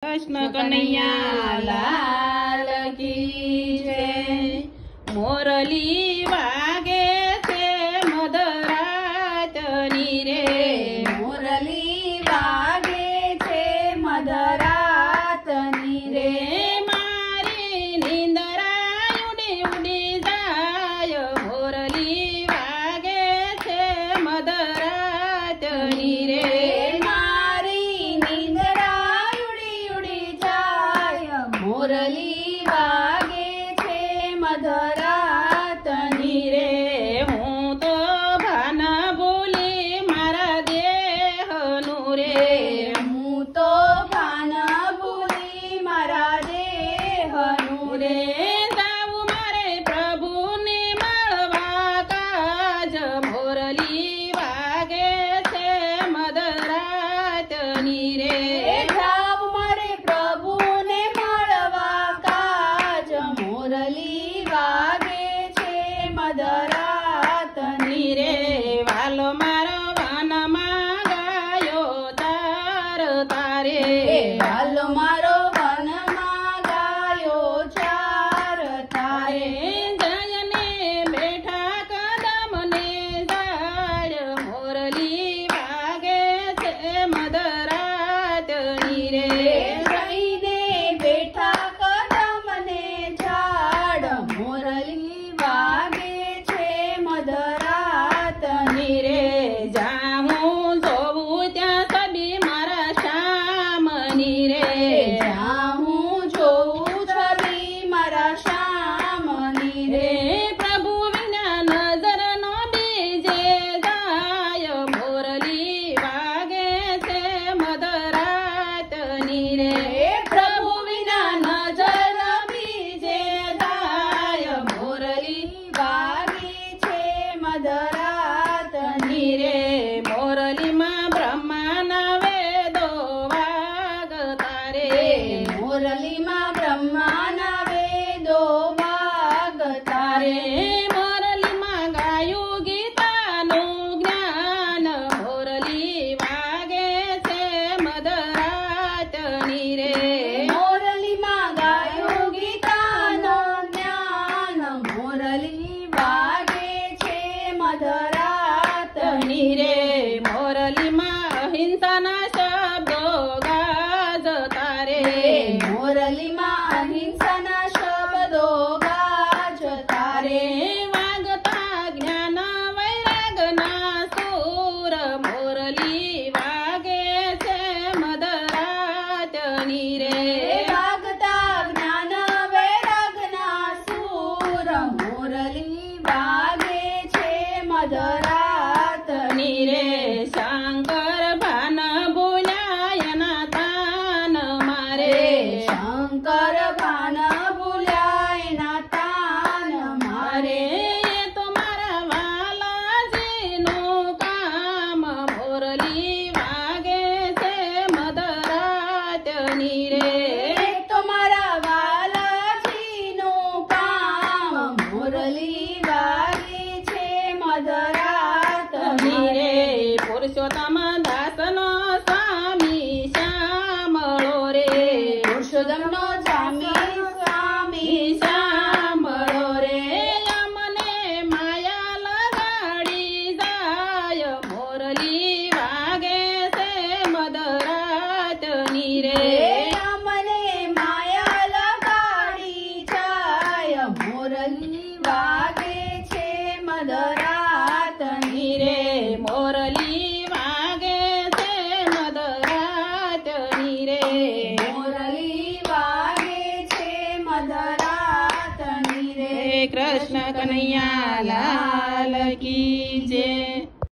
कृष्ण कन्हैया लाल की जय। मोरली वागे छे मधरातनी रे, मोरली वागे छे मधरातनी रे। मारी निंदरा उडी उडी जाय, मोरली वागे छे मधरातनी रे। मोरली वागे छे मधरातनी रे। हूँ तो भान भूली मारा देहनु रे, हूँ तो भान भूली मारा देहनु रे। जाऊ मारे प्रभु ने मळवा काज, मोरली वागे छे मधरातनी रे। मोरली वागे छे मधरातनी रे। वालो मारो वनमा गायो तार तारे, वालो मारो वनमा गायो चार तारे। जयने बेठा कदम ने जाड़, मोरली वागे छे मधरातनी रे। मोरली वागे छे मधरातनी रे। जाऊं जोऊ त्या छबी मारा श्यामनी रे, जाऊं जोऊ छबी मारा श्यामनी रे। प्रभु विना नजर नो बीजे जाय, मोरली वागे छे मधरातनी रे। प्रभु विना नजर न बीजे वागे छे मधरातनी रे। मोरली मां ब्रह्माना वेदो वागता रे, मोरली मां ब्रह्माना वेदो वागता रे। मोरली मां गायु गीताનું જ્ઞાન, મોરલી વાગે છે મધરાતની રે। मोरली मां गायो गीतानो ज्ञान, मोरली वागे छे मधरातनी रे। મોરલી માં અહિંસાના શબ્દો ગાજતા રે, मोरली मां अहिंसाना शब्दो गाजता रे। વાગતા જ્ઞાન વૈરાગના સૂર, મોરલી વાગે છે મધરાતની રે। वागता ज्ञान वैरागना सूर, मोरली वागे छे मधरातनी रे। શંકર ભાન ભૂલાયના તાન મારે, शंकर भान भूल्यायना तान मारे। એ તો મારા વાલાજીનું કામ, મોરલી વાગે છે મધરાતની રે। तुम्हारा वालाजीनु काम, मोरली वागे छे मधरातनी रे। પુરુષોત્તમ દાસનો સ્વામી શ્યામળો રે, पुरुषोत्तमनो स्वामी स्वामी શ્યામળો રે। અમને માયા લગાડી જાય, મોરલી વાગે છે મધરાતની રે। मने माया लगाड़ी जाय, मोरली वागे छे मधरातनी रे। મોરલી વાગે છે મધરાતની રે। मोरली वागे छे मधरातनी रे। कृष्ण कन्हैया लाल की जय।